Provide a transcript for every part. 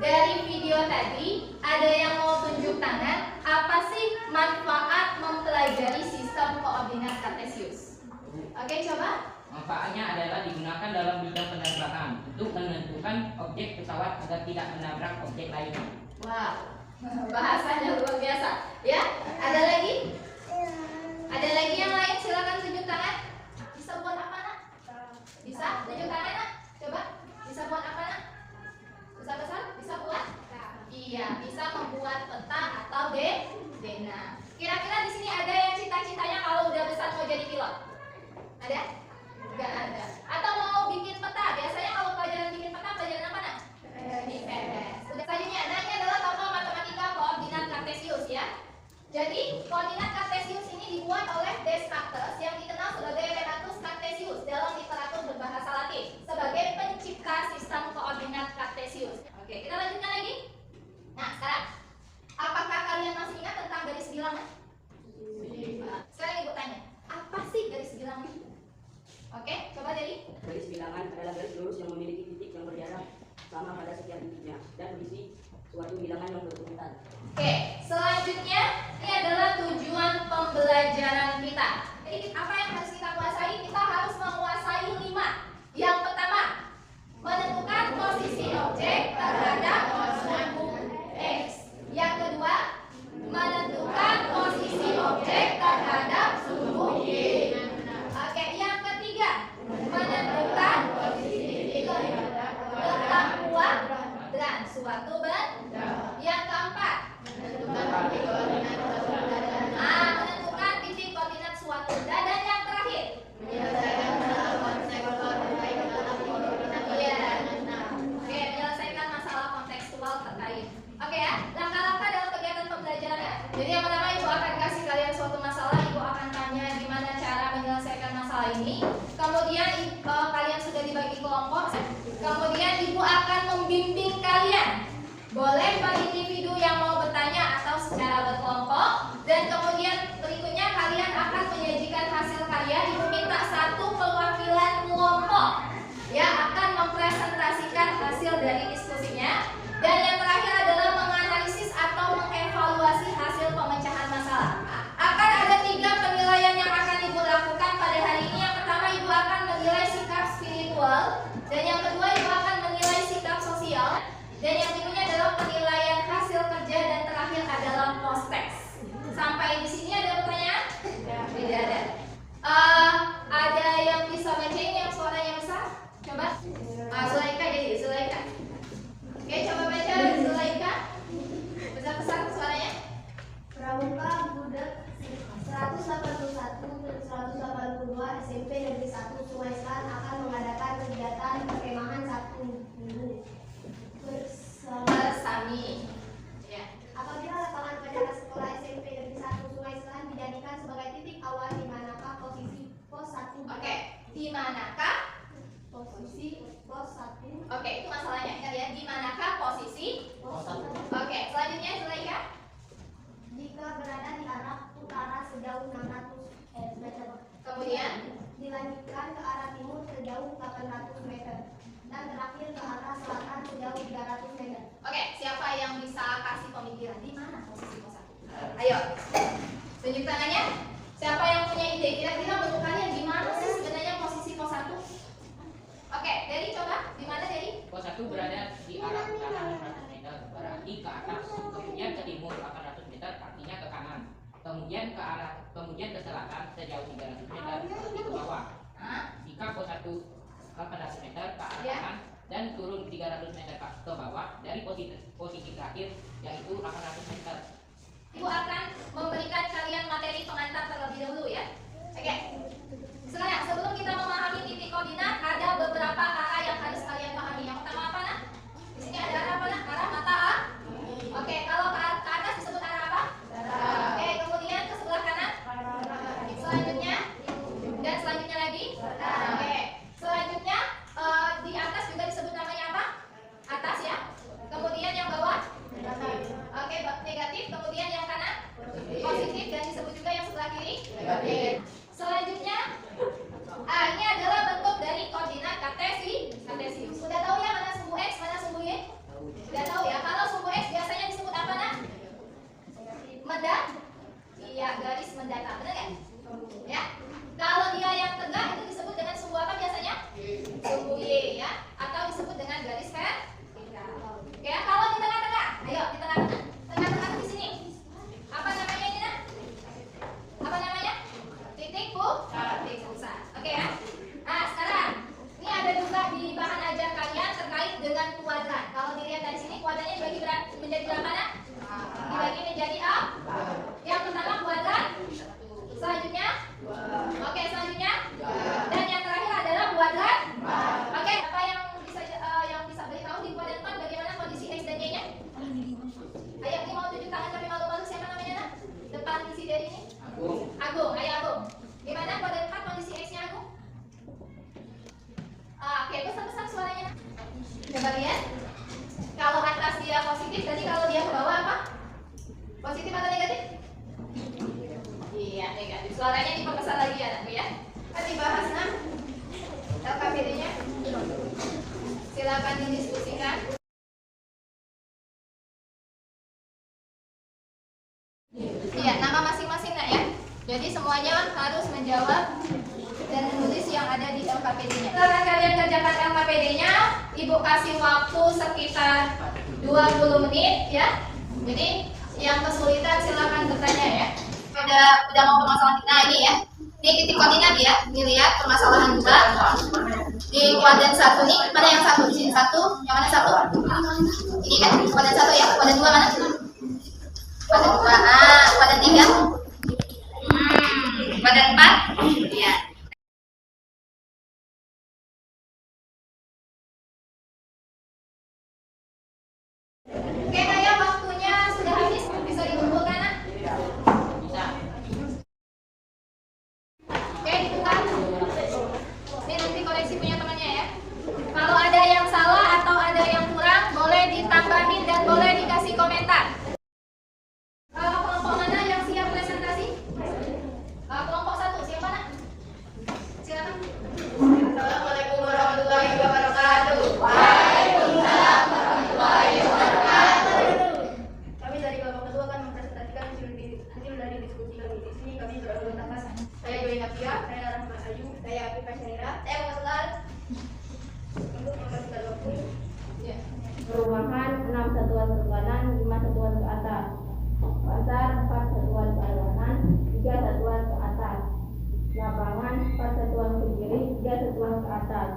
Dari video tadi, ada yang mau tunjuk tangan, apa sih manfaat mempelajari sistem koordinat kartesius? Oke, coba. Manfaatnya adalah digunakan dalam bidang penerbangan untuk menentukan objek pesawat agar tidak menabrak objek lain. Wow, bahasanya luar biasa. Ya, ada lagi? Ada lagi yang lain? Silakan tunjuk tangan. Bisa buat apa, nak? Bisa? Tunjuk tangan, nak. Coba. Bisa buat apa, nak? Besar-besar? Bisa buat? Iya, bisa membuat peta atau dena. Kira-kira di sini ada yang cita-citanya kalau udah besar mau jadi pilot? Ada? Enggak ada. Atau mau bikin peta? Biasanya kalau pelajaran bikin peta, pelajaran apa, nak? IPS. Udah, selanjutnya ini adalah tokoh matematika koordinat kartesius ya. Jadi koordinat kartesius ini dibuat oleh Descartes yang dikenal sebagai Renatus Cartesius dalam literatur berbahasa Latin sebagai pencipta sistem koordinat kartesius. Oke, kita lanjutkan lagi. Nah, sekarang apakah kalian masih ingat tentang garis bilangan? Sekarang ibu tanya, apa sih garis bilangan? Oke, coba Dedi. Garis bilangan adalah garis lurus yang memiliki titik yang berjarak sama pada setiap titiknya dan berisi suatu bilangan yang berurutan. Oke, selanjutnya ini adalah tujuan pembelajaran kita. Jadi apa yang harus kita kuasai? Kita harus menguasai 5. Yang pertama, menentukan posisi objek terhadap sumbu X. Yang kedua, menentukan posisi objek terhadap sumbu Y. Oke, yang ketiga, menentukan posisi letak kuadran suatu benda. Yang keempat, menentukan titik koordinat suatu benda. Dan yang terakhir, menyelesaikan masalah kontekstual terkait. Oke ya, langkah-langkah dalam kegiatan pembelajarannya. Jadi yang pertama, ibu akan kasih kalian suatu masalah, ibu akan tanya gimana cara menyelesaikan masalah ini. Kemudian kalian sudah dibagi kelompok. Kemudian ibu akan membimbing kalian. Boleh per individu yang mau bertanya atau secara berkelompok. Dan kemudian berikutnya kalian akan menyajikan hasil karya. Ibu minta satu perwakilan kelompok ya akan mempresentasikan hasil dari diskusinya. Dan yang terakhir adalah menganalisis atau mengevaluasi hasil pemecahan masalah. Akan ada 3 penilaian yang akan ibu lakukan pada SMP Negeri 1 Sungai Selatan akan mengadakan kegiatan perkemahan 1 minggu bersami. Ya. Apabila lapangan pada sekolah SMP Negeri 1 Sungai Selatan dijadikan sebagai titik awal di manakah posisi pos 1? Oke, di manakah? Posisi pos 1. Oke, itu masalahnya. Ingat ya, di manakah posisi? Pos 1. Oke, selanjutnya Zulaika. Jika berada di arah utara sejauh 600 meter. Kemudian Dilanjutkan ke arah timur sejauh 800 meter. Dan terakhir ke arah selatan sejauh 300 meter. oke, siapa yang bisa kasih pemikiran di mana posisi pos 1? Ayo. Tunjuk tangannya. Siapa yang punya ide? Kira-kira menurut kalian di mana sih sebenarnya posisi pos 1? Oke, Dedi coba. Di mana Dedi? Pos 1 berada di arah utara 600 meter, berarti ke atas. Kemudian ke timur 800 meter, artinya ke kanan. Kemudian ke selatan sejauh 300 meter, berarti ke bawah. Jika pos 1 800 meter ke arah Ya. kanan dan turun 300 meter ke bawah dari posisi terakhir yaitu 800 meter. Ibu akan memberikan kalian materi pengantar terlebih dahulu ya. Oke. Sekarang sebelum kita memahami titik koordinat, ada beberapa arah yang harus kalian pahami. Yang pertama apa nak? Di sini ada arah apa nak? Arah mata A. Oke, kalau ke atas disebut arah apa? Oke, kemudian ke sebelah kanan. Selanjutnya dan selanjutnya lagi. Oke. Selanjutnya di atas juga disebut namanya apa? Atas ya. Kemudian yang bawah. Oke, negatif. Kemudian yang kanan positif dan disebut juga yang sebelah kiri negatif. Selanjutnya, ini adalah bentuk dari koordinat kartesius. Sudah tahu ya mana sumbu x, mana sumbu y? Sudah tahu ya. Kalau sumbu x biasanya disebut apa nak? Mendat. Iya, garis mendatar. Benar nggak? Ya. Kalau dia yang tegak itu disebut dengan sumbu apa biasanya? Sumbu y ya, atau disebut dengan garis vertikal. Ya, kalau di tengah-tengah, ayo di tengah-tengah. Tengah-tengah di sini. Apa namanya ini nak? Apa namanya? Titik pusat. Oke ya. Nah, sekarang ini ada juga di bahan ajar kalian terkait dengan kuadran. Kalau dilihat dari sini kuadrannya dibagi menjadi berapa nak? Dibagi menjadi A. Yang pertama kuadran. Selanjutnya oke, selanjutnya dan yang terakhir adalah kuadran. Oke, apa yang bisa beritahu di kuadran 4 bagaimana kondisi X dan Y-nya? Ayo, ini mau tunjuk tangan tapi malu-malu. Siapa namanya nak? Depan isi dari ini. Agung, ayo Agung. Gimana kuadran 4 kondisi X-nya Agung? Oke, besar-besar suaranya. Coba lihat. Kalau atas dia positif, tadi kalau dia ke bawah apa? Positif atau negatif? Iya, negatif. Suaranya diperbesar lagi ya, anakku ya. Kan dibahas nak LKPD-nya. Silakan didiskusikan. Iya, nama masing-masing nak ya. Jadi semuanya harus menjawab dan menulis yang ada di LKPD-nya. Setelah kalian kerjakan LKPD-nya, Ibu kasih waktu sekitar 20 menit ya. Jadi yang kesulitan silakan bertanya ya. Udah mau permasalahan. Nah ini ya. Ini titik koordinat ya. Ini lihat permasalahan juga. Di kuadran 1 nih, mana yang satu? Di sini 1, yang mana 1? Ini kan kuadran 1 ya. Kuadran 2 mana? Kuadran 2. Kuadran 3. Kuadran 4. Iya. Oke, Naya, waktunya sudah habis. Bisa dikumpulkan, nak? Bisa. Oke, dibuka. Ini nanti koreksi punya temannya ya. Kalau ada yang salah atau ada yang kurang, boleh ditambahin dan boleh dikasih komentar. Kelompok mana yang siap presentasi? Kelompok 1, siapa nak? Silakan. Assalamualaikum warahmatullahi wabarakatuh. Waalaikumsalam warahmatullahi wabarakatuh. Kami dari Bapak Ketua akan mempresentasikan hasil dari diskusi kami. Di sini kami beranggota kelas. Saya Joy Nafia, saya Rahma Ayu, saya Afifah Syarira. Saya mau keluar. Untuk mempersingkat waktu, Ya. perumahan 6 satuan perkawanan, 5 satuan ke atas. Pasar 4 satuan perkawanan, 3 satuan ke atas. Lapangan 4 satuan ke kiri, 3 satuan ke atas.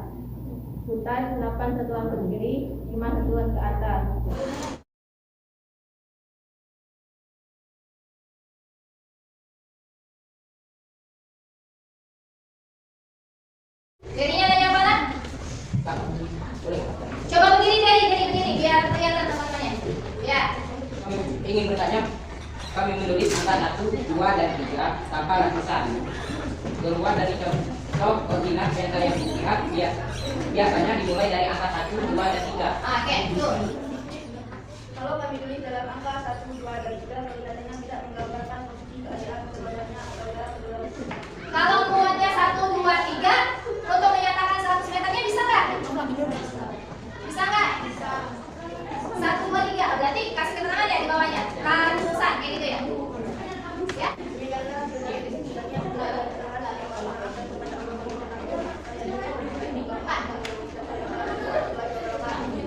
Hutan 8 satuan ke kiri, 5 satuan ke atas. ingin bertanya, kami menulis angka 1, 2, dan 3 tanpa lapisan. Keluar dari contoh koordinat vektor yang dilihat biasanya dimulai dari angka 1, 2, dan 3. Oke, tuh. Kalau kami tulis dalam angka 1, 2, dan 3, kelihatannya tidak menggambarkan posisi keadaan keduanya atau jarak kedua. Kalau muatnya 1, 2, 3, untuk menyatakan 100 meternya bisa nggak? Bisa nggak? Bisa. 1, 2, 3. Berarti kasih keterangan ya di bawahnya. Ratusan, kayak gitu ya? Ya?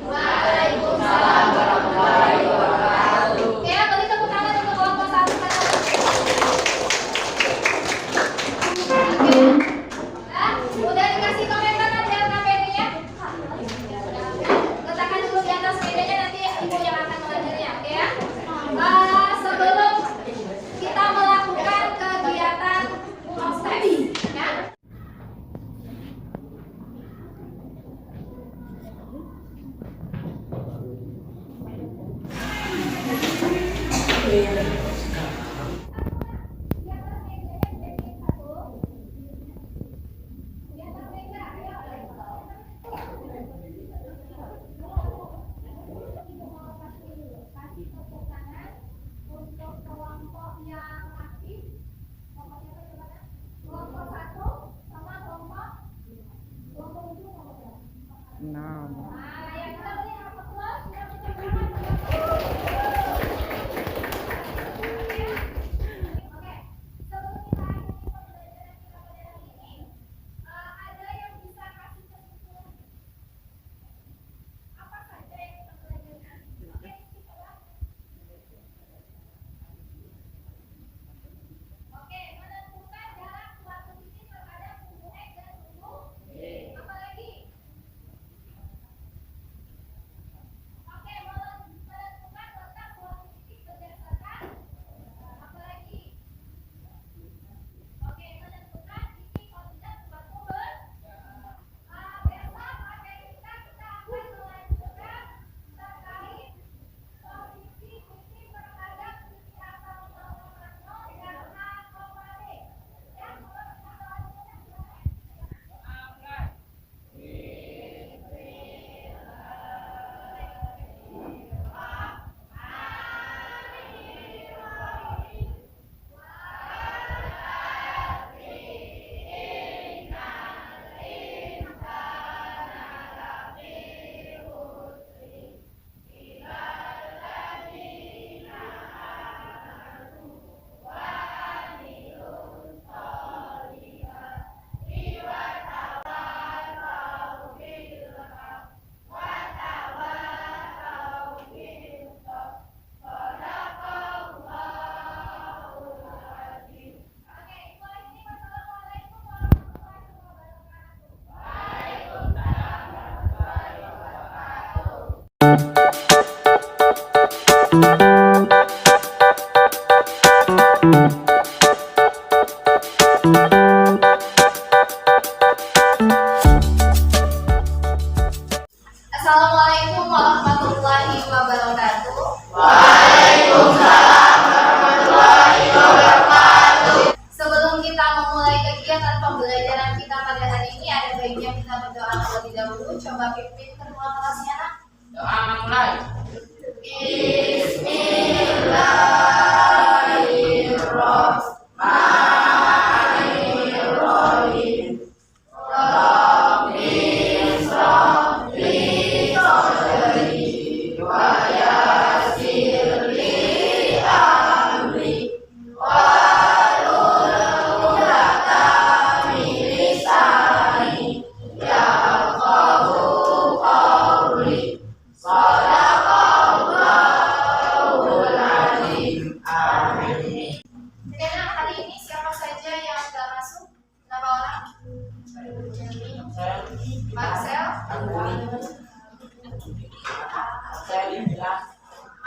Waalaikumsalam warahmatullahi wabarakatuh. Oke, beri tepuk tangan untuk kelompok 1 pada Oke. Nah, udah dikasih komentar nanti LKPD-nya? Letakkan dulu di atas mejanya, nanti ibu yang akan mengajarnya, oke ya? Sebelum kita melakukan kegiatan proses, ya? Assalamualaikum warahmatullahi wabarakatuh. Waalaikumsalam warahmatullahi wabarakatuh. Sebelum kita memulai kegiatan pembelajaran kita pada hari ini, ada baiknya kita berdoa terlebih dahulu. Coba pimpin kedua kelasnya, nak. Doa mulai. Bismillahirrahmanirrahim.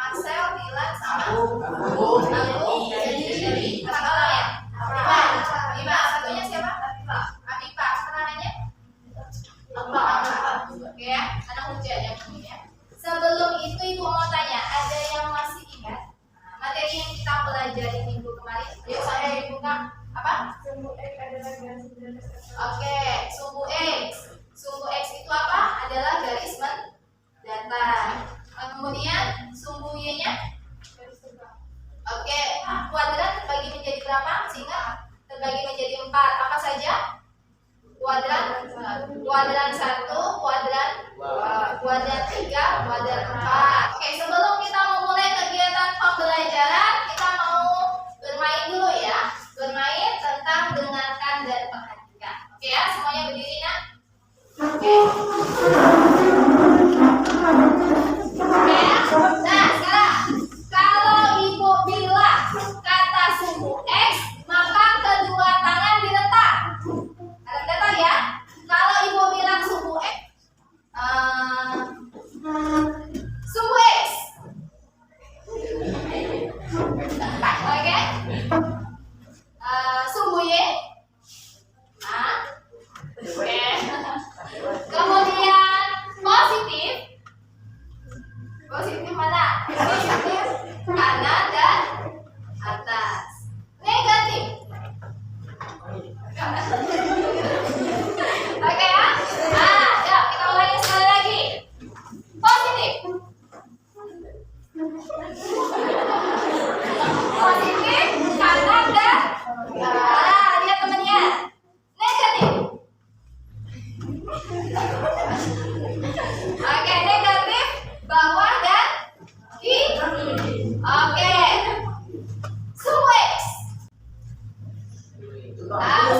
Marcel, Dilan, sama aku. Jadi kata orang ya? Lima. Satunya siapa? Afifa. Keterangannya? Oke ya, anak hujan ya. Sebelum itu ibu mau tanya, ada yang masih ingat Oke, sumbu X. Sumbu X itu apa? Adalah garis mendatar. Kemudian sumbu Y-nya? Oke, kuadran terbagi menjadi berapa? Sehingga terbagi menjadi 4. Apa saja? Kuadran 1, kuadran 2, kuadran 3, kuadran 4. Oke, sebelum kita memulai kegiatan pembelajaran, kita mau bermain dulu ya. Bermain tentang dengarkan dan perhatikan. Oke ya, semuanya berdiri nak. Oke. Oke ya. Nah, sekarang kalau ibu bilang kata sumbu X, maka kedua tangan diletak. Ada data ya. Kalau ibu bilang sumbu X, sumbu X. Oke. Sumbu Y. Oke. Kemudian positif. Positif mana? Positif kanan dan atas. Negatif. Oke ya. Yuk kita ulangi sekali lagi. Positif. Positif kanan dan lihat temannya. Negatif. Oke, negatif bawah dan kiri. Oke. Sumbu X.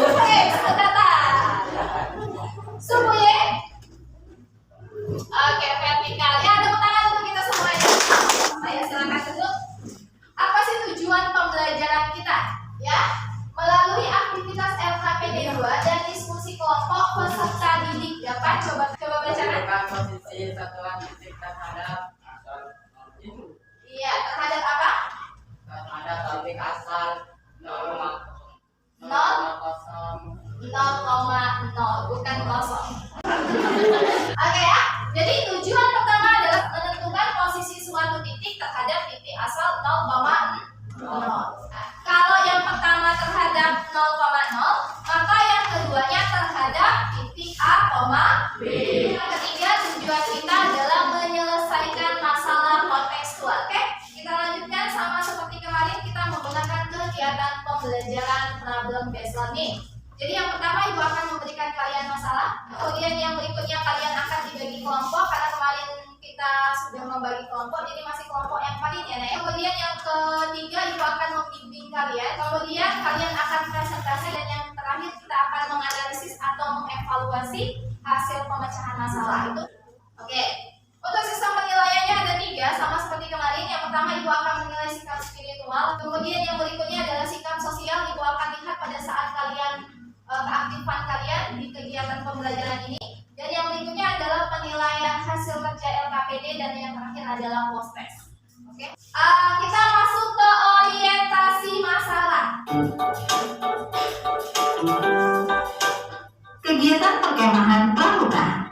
Sumbu X datar. Sumbu Y. Oke, vertikal. Ya, tepuk tangan untuk kita semuanya. Ayo silakan duduk. Apa sih tujuan pembelajaran kita? Ya, melalui aktivitas LKPD 2 dan diskusi kelompok peserta didik dapat coba bacakan. Posisi satuan titik terhadap Iya, terhadap apa? terhadap topik asal 0,0 bukan kosong. Oke ya. Jadi tujuan pertama adalah menentukan posisi suatu titik terhadap titik asal 0,0. Kalau yang pertama terhadap 0,0, maka yang keduanya terhadap titik A, B. Yang ketiga tujuan kita adalah menyelesaikan masalah kontekstual. Oke, kita lanjutkan sama seperti kemarin kita menggunakan kegiatan pembelajaran problem based learning. Jadi yang pertama ibu akan memberikan kalian masalah, kemudian yang berikutnya kalian akan dibagi kelompok karena kemarin kita sudah membagi kelompok, jadi masih kelompok yang paling ya. Nah, kemudian yang ketiga ibu akan membimbing kalian, kemudian kalian akan presentasi dan yang terakhir kita akan menganalisis atau mengevaluasi hasil pemecahan masalah itu. Oke. Untuk sistem penilaiannya ada 3 sama seperti kemarin. Yang pertama ibu akan menilai sikap spiritual, kemudian yang berikutnya adalah sikap sosial. Ibu akan lihat pada saat kalian keaktifan kalian di kegiatan pembelajaran ini, dan yang berikutnya adalah penilaian hasil kerja LKPD, dan yang terakhir adalah post test. Oke. Kita masuk ke orientasi masalah. Kegiatan perkemahan pramuka.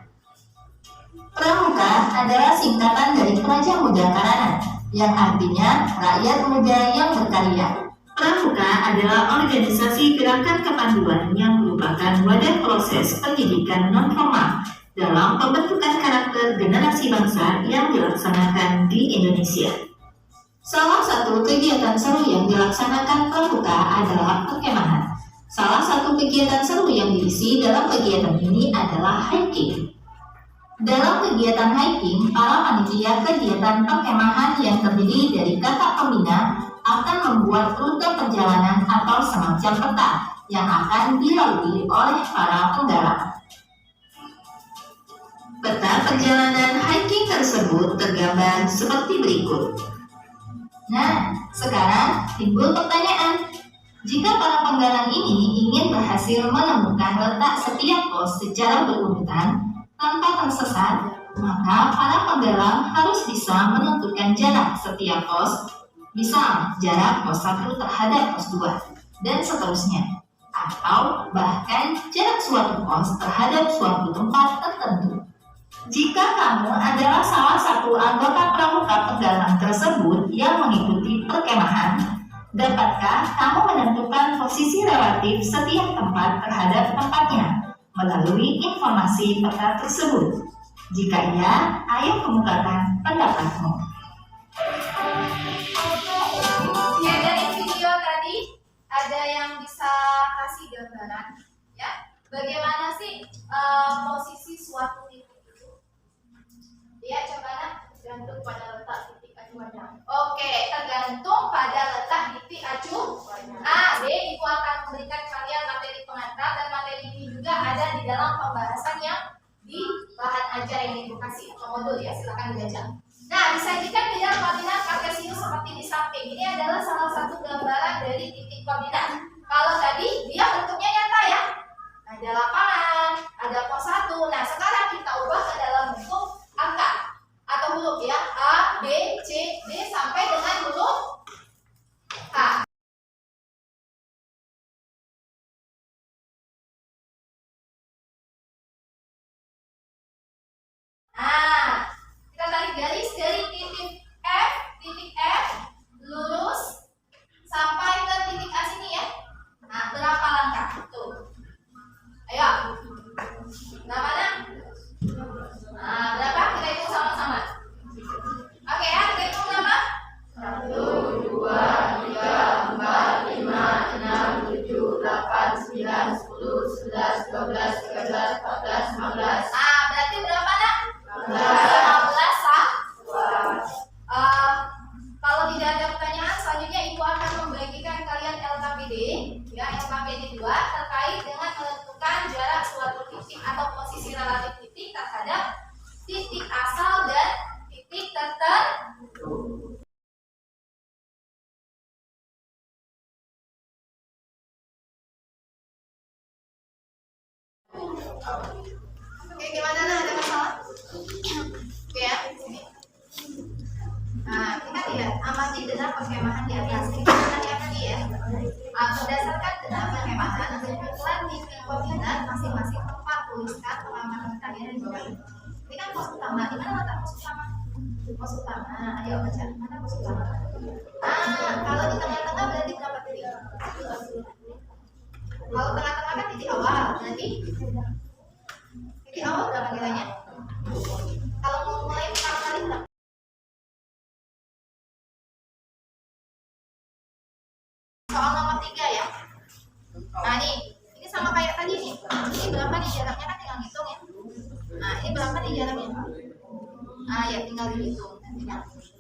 Pramuka adalah singkatan dari Praja Muda Karana, yang artinya rakyat muda yang berkarya. Pramuka adalah organisasi gerakan kepanduan yang merupakan wadah proses pendidikan non-formal dalam pembentukan karakter generasi bangsa yang dilaksanakan di Indonesia. Salah satu kegiatan seru yang dilaksanakan Pramuka adalah perkemahan. Salah satu kegiatan seru yang diisi dalam kegiatan ini adalah hiking. Dalam kegiatan hiking, para panitia kegiatan perkemahan yang terdiri dari kakak pembina akan membuat rute perjalanan atau semacam peta yang akan dilalui oleh para penggarap. Peta perjalanan hiking tersebut tergambar seperti berikut. Nah, sekarang timbul pertanyaan. Jika para penggalang ini ingin berhasil menemukan letak setiap pos secara berurutan tanpa tersesat, maka para penggalang harus bisa menentukan jarak setiap pos, misal jarak pos 1 terhadap pos 2, dan seterusnya, atau bahkan jarak suatu pos terhadap suatu tempat tertentu. Jika kamu adalah salah satu anggota pramuka penggalang tersebut yang mengikuti perkemahan, dapatkah kamu menentukan posisi relatif setiap tempat terhadap tempatnya? melalui informasi peta tersebut. Jika iya, ayo kemukakan pendapatmu. Oke, dari video tadi ada yang bisa kasih gambaran, ya? Bagaimana sih posisi suatu titik itu? Ya, coba tergantung pada letak titik acuannya. Oke, tergantung pada letak titik acuan. A, B itu akan memberikan kalian materi pengantar, dan materi ini juga ada di dalam pembahasan yang di bahan ajar yang edukasi atau modul, ya, silakan dibaca. Nah, disajikan di dalam koordinat kartesius seperti di samping. Ini adalah salah satu gambaran dari titik koordinat. Kalau tadi dia bentuknya nyata, ya, ada lapangan, ada pos 1. Nah, sekarang kita ubah ke dalam bentuk angka atau huruf, ya, A, B, C, D sampai dengan huruf H. Nah, kita tarik garis dari titik F lurus sampai ke titik A sini, ya. Nah, berapa langkah? Tuh. Ayo. Berapa, Nak? Nah, berapa? Kita hitung sama-sama. Oke, ya, kita hitung berapa? 1, 2, 3, 4, 5, 6, 7, 8, 9, 10, 11, 12, 13, 14, 15. Nah, berarti berapa, Nak? 15 sah? Kalau tidak ada pertanyaan, selanjutnya Ibu akan membagikan kalian LKPD, ya, LKPD 2 terkait dengan menentukan jarak suatu titik atau posisi relatif titik terhadap titik asal dan titik tertentu. Oke, gimana, Nah? Ada masalah? Oke, ya, sini. Nah, kita lihat amati denah perkemahan di atas. Kita lihat tadi, ya. Berdasarkan denah perkemahan, tentukan titik koordinat masing-masing tempat. Tuliskan pengamatan kalian di bawah ini. Ini kan pos utama. Di mana letak pos utama? Pos utama. Ayo baca. Mana pos utama? Kalau di tengah-tengah berarti berapa titik? Kalau tengah-tengah kan titik awal. Berarti titik awal berapa nilainya? Kalau mau mulai pertama kali berapa? Soal nomor 3, ya. Nah, ini sama kayak tadi nih. Ini berapa nih jaraknya, kan tinggal hitung, ya. Nah, ini berapa nih jaraknya? Ya, tinggal dihitung.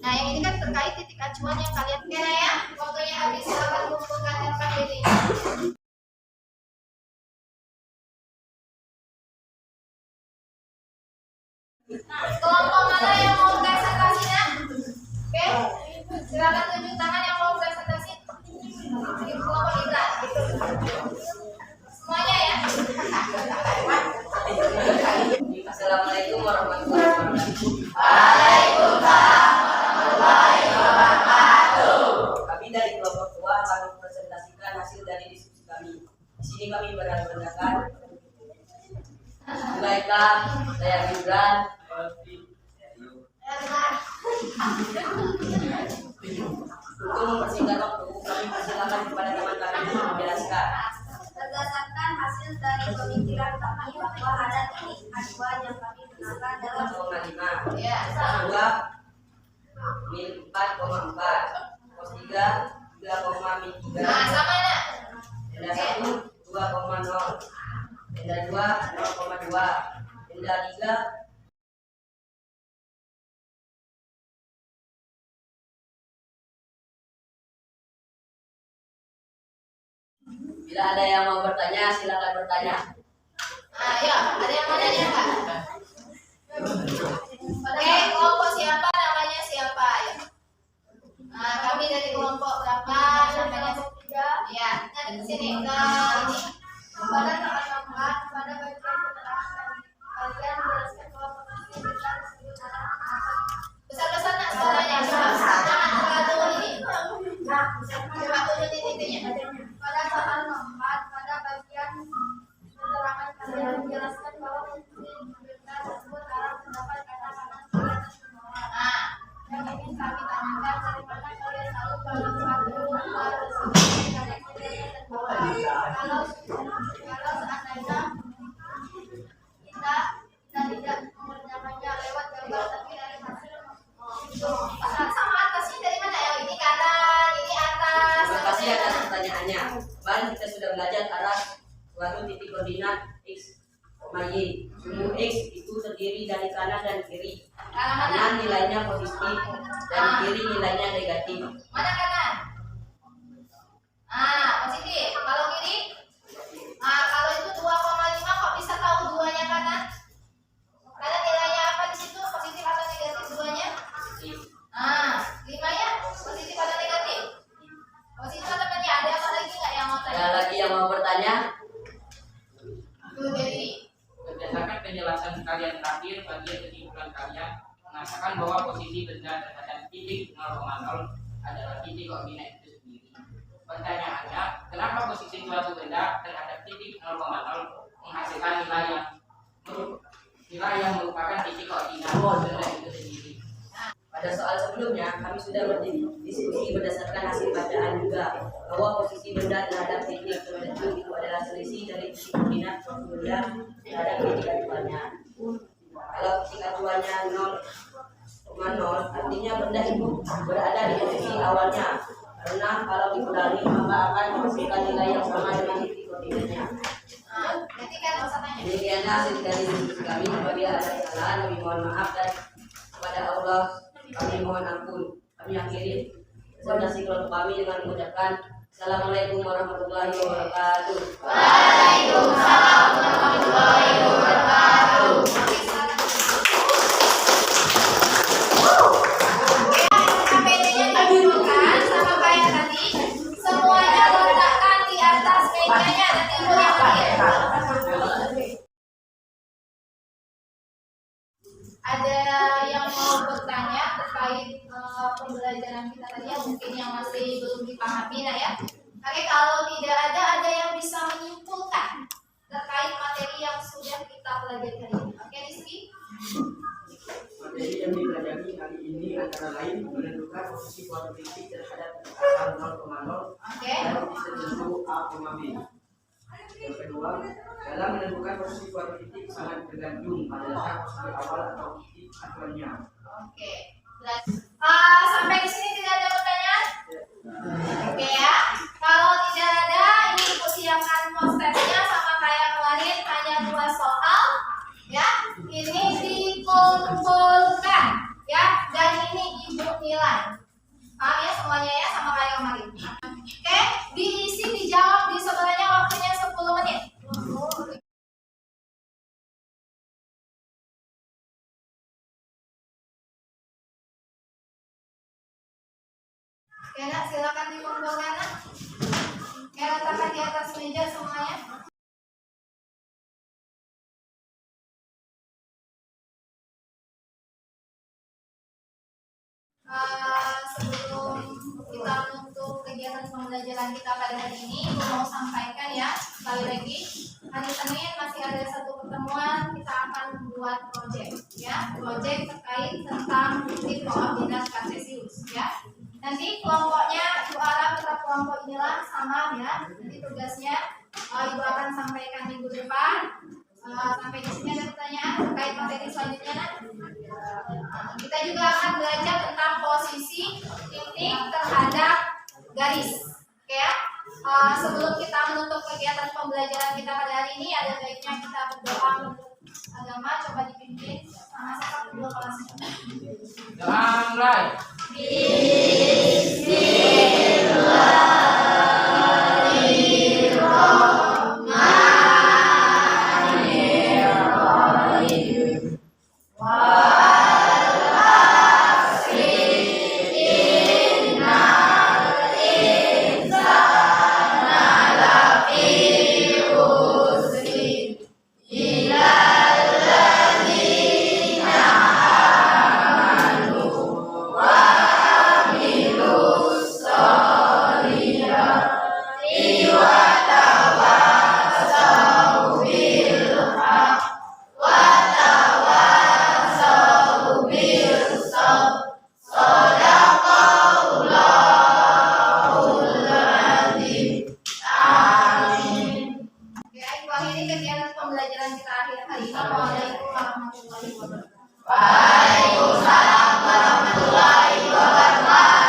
Nah, yang ini kan terkait titik acuan yang kalian kira, ya. Waktunya habis, silakan kumpulkan LKPD. Kelompok mana yang mau presentasi, Nak? Oke, silakan tunjuk tangan yang mau presentasi. Kelompok Ibran. Semuanya, ya. Assalamualaikum warahmatullahi wabarakatuh. Waalaikumsalam warahmatullahi wabarakatuh. Kami dari kelompok 2 akan mempresentasikan hasil dari diskusi kami. Di sini kami beranggotakan Baiklah, saya Gibran. Untuk mempersingkat waktu, kami persilakan kepada teman kami untuk menjelaskan. Berdasarkan hasil dari pemikiran kami bahwa ada titik acuan yang kami gunakan dalam 0,5. ya, Pos 2 mil 4,4. Pos 3 3,3. nah, sama, Nak. Tenda 1 2,0. Tenda 2 0,2. Tenda 3 Bila ada yang mau bertanya, silakan bertanya. Ayo, ada yang mau nanya, Kak? Oke, kelompok siapa, namanya siapa? Ayo. Nah, kami dari kelompok berapa? Namanya ya, nah di sini ke ini. Pada tanggal 4 pada bagian keterangan kalian menjelaskan bahwa posisi besar disebut besar-besar, Nak, suaranya. Jangan terlalu ini. Coba turun titiknya. Pada tanggal 4 pada bagian keterangan kalian menjelaskan bahwa posisi besar disebut arah pendapat kata kanan kiri atas ke bawah. Nah, yang ingin kami tanyakan, dari mana kalian tahu kalau suatu hal tersebut tidak ada di bawah? Kalau seandainya Y. Sumbu X itu terdiri dari kanan dan kiri. Kanan mana? Kanan nilainya positif dan kiri nilainya negatif. Mana kanan? Positif. Kalau kiri? Kalau itu 2,5 kok bisa tahu duanya kanan? Karena nilainya apa di situ? Positif atau negatif duanya? 5 ya? Positif atau negatif? Positif atau negatif? Ada apa lagi nggak yang mau tanya? Ada lagi yang mau bertanya? Jadi Berdasarkan penjelasan kalian terakhir, bagian kesimpulan kalian mengatakan bahwa posisi benda terhadap titik 0,0 adalah titik koordinat itu sendiri. Pertanyaannya, kenapa posisi suatu benda terhadap titik 0,0 menghasilkan nilai yang merupakan titik koordinat benda itu sendiri? Pada soal sebelumnya, kami sudah berdiskusi berdasarkan hasil bacaan juga bahwa posisi benda terhadap titik tertentu itu adalah selisih dari titik koordinat suatu benda terhadap titik acuannya. Kalau titik acuannya 0,0, artinya benda itu berada di posisi awalnya. Karena kalau dikurangi maka akan menghasilkan nilai yang sama dengan titik koordinatnya. nanti kan nggak usah tanya. Demikianlah hasil dari diskusi kami. Apabila ada kesalahan, kami mohon maaf dan kepada Allah kami mohon ampun. Kami akhiri presentasi kelompok kami dengan mengucapkan Assalamualaikum warahmatullahi wabarakatuh. Waalaikumsalam warahmatullahi wabarakatuh. KPD-nya dikumpulkan sama kayak tadi. Semuanya letakkan di atas mejanya. Nanti aku yang ada yang mau bertanya terkait pembelajaran kita tadi yang mungkin yang masih belum dipahami ya. Oke, kalau tidak ada yang bisa menyimpulkan terkait materi yang sudah kita pelajari hari ini. Oke, Rizky? Materi yang dipelajari hari ini antara lain menentukan posisi suatu titik terhadap angka 0,0 Oke. dan titik tertentu A, B. Yang kedua, dalam menentukan posisi suatu titik sangat tergantung pada letak posisi awal atau titik acuannya. Oke. Jelas. Sampai di sini tidak ada pertanyaan? Oke ya. Kalau tidak ada, ini persiapkan posternya sama kayak kemarin, hanya 2 soal. Ya, ini dikumpulkan. Ya, dan ini ibu nilai. Paham ya semuanya ya, sama kayak kemarin. Oke, diisi dijawab di sebelahnya, waktunya 10 menit. Oke, nak, silakan dikumpulkan, nak. Oke, letakkan di atas meja semuanya. Sebelum kita menutup kegiatan pembelajaran kita pada hari ini, aku mau sampaikan ya, sekali lagi, hari Senin masih ada 1 pertemuan, kita akan membuat proyek ya, proyek terkait tentang titik koordinat kartesius ya. Nanti kelompoknya Ibu Ara tetap kelompok inilah sama ya. Nanti tugasnya Ibu akan sampaikan minggu depan. Sampai di sini ada pertanyaan terkait materi selanjutnya, nak? Kita juga akan belajar tentang posisi titik terhadap garis. Oke ya. Sebelum kita menutup kegiatan pembelajaran kita pada hari ini, ada baiknya kita berdoa menurut agama. Coba dipimpin sama sama kedua kelasnya. Doa mulai. Pembelajaran kita akhir hari ini. Waalaikumsalam warahmatullahi wabarakatuh. Waalaikumsalam warahmatullahi wabarakatuh.